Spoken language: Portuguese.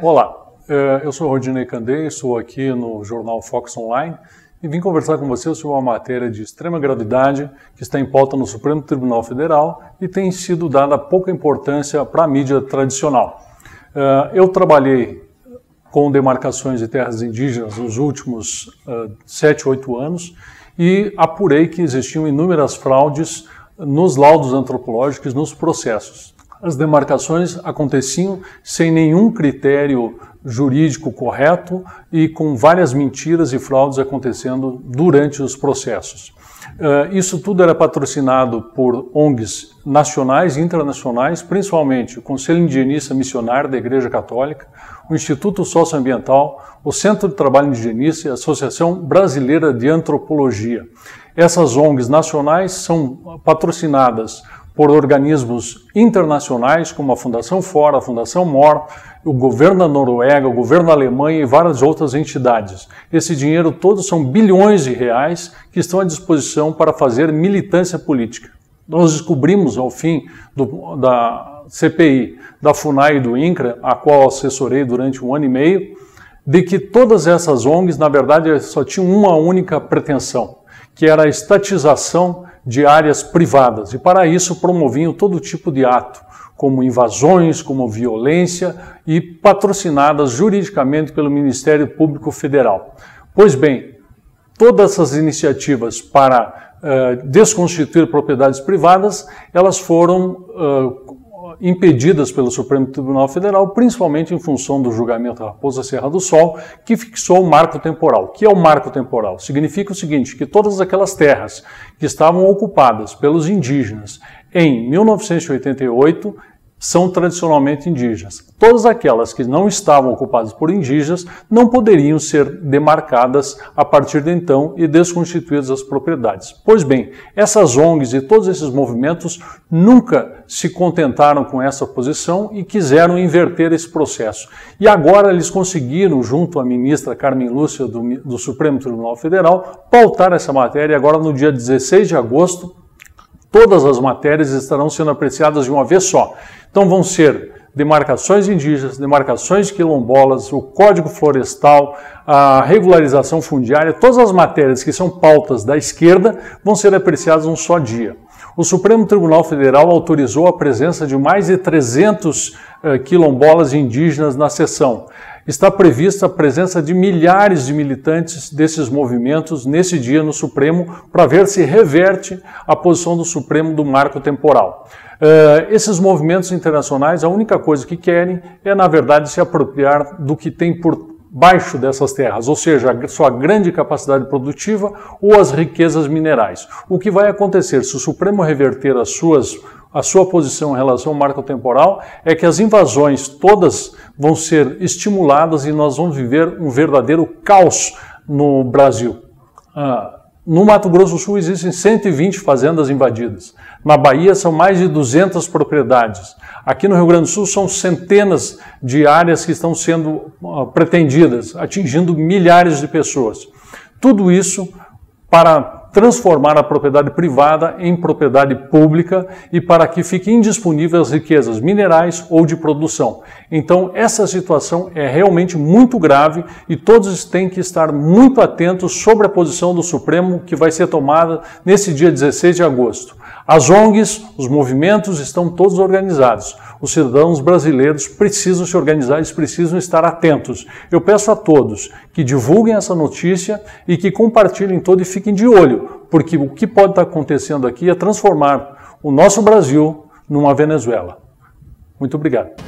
Olá, eu sou Rodinei Candei, estou aqui no jornal Fox Online e vim conversar com você sobre uma matéria de extrema gravidade que está em pauta no Supremo Tribunal Federal e tem sido dada pouca importância para a mídia tradicional. Eu trabalhei com demarcações de terras indígenas nos últimos 7, 8 anos e apurei que existiam inúmeras fraudes nos laudos antropológicos, nos processos. As demarcações aconteciam sem nenhum critério jurídico correto e com várias mentiras e fraudes acontecendo durante os processos. Isso tudo era patrocinado por ONGs nacionais e internacionais, principalmente o Conselho Indigenista Missionário da Igreja Católica, o Instituto Socioambiental, o Centro de Trabalho Indigenista e a Associação Brasileira de Antropologia. Essas ONGs nacionais são patrocinadas por organismos internacionais como a Fundação Fora, a Fundação MOR, o governo da Noruega, o governo da Alemanha e várias outras entidades. Esse dinheiro todo são bilhões de reais que estão à disposição para fazer militância política. Nós descobrimos ao fim da CPI, da FUNAI e do INCRA, a qual assessorei durante 1 ano e meio, de que todas essas ONGs, na verdade, só tinham uma única pretensão, que era a estatização de áreas privadas, e para isso promoviam todo tipo de ato, como invasões, como violência, e patrocinadas juridicamente pelo Ministério Público Federal. Pois bem, todas essas iniciativas para desconstituir propriedades privadas, elas foram impedidas pelo Supremo Tribunal Federal, principalmente em função do julgamento Raposa Serra do Sol, que fixou o marco temporal. O que é o marco temporal? Significa o seguinte, que todas aquelas terras que estavam ocupadas pelos indígenas em 1988 são tradicionalmente indígenas. Todas aquelas que não estavam ocupadas por indígenas não poderiam ser demarcadas a partir de então e desconstituídas as propriedades. Pois bem, essas ONGs e todos esses movimentos nunca se contentaram com essa posição e quiseram inverter esse processo. E agora eles conseguiram, junto à ministra Carmen Lúcia do Supremo Tribunal Federal, pautar essa matéria. E agora, no dia 16 de agosto, todas as matérias estarão sendo apreciadas de uma vez só. Então vão ser demarcações indígenas, demarcações quilombolas, o Código Florestal, a regularização fundiária, todas as matérias que são pautas da esquerda vão ser apreciadas num só dia. O Supremo Tribunal Federal autorizou a presença de mais de 300 quilombolas indígenas na sessão. Está prevista a presença de milhares de militantes desses movimentos nesse dia no Supremo para ver se reverte a posição do Supremo do marco temporal. Esses movimentos internacionais, a única coisa que querem é, na verdade, se apropriar do que tem por baixo dessas terras, ou seja, a sua grande capacidade produtiva ou as riquezas minerais. O que vai acontecer se o Supremo reverter a sua posição em relação ao marco temporal é que as invasões todas vão ser estimuladas e nós vamos viver um verdadeiro caos no Brasil. No Mato Grosso do Sul existem 120 fazendas invadidas. Na Bahia são mais de 200 propriedades. Aqui no Rio Grande do Sul são centenas de áreas que estão sendo pretendidas, atingindo milhares de pessoas. Tudo isso para transformar a propriedade privada em propriedade pública e para que fiquem indisponíveis as riquezas minerais ou de produção. Então, essa situação é realmente muito grave e todos têm que estar muito atentos sobre a posição do Supremo que vai ser tomada nesse dia 16 de agosto. As ONGs, os movimentos estão todos organizados. Os cidadãos brasileiros precisam se organizar, eles precisam estar atentos. Eu peço a todos que divulguem essa notícia e que compartilhem todo e fiquem de olho, porque o que pode estar acontecendo aqui é transformar o nosso Brasil numa Venezuela. Muito obrigado.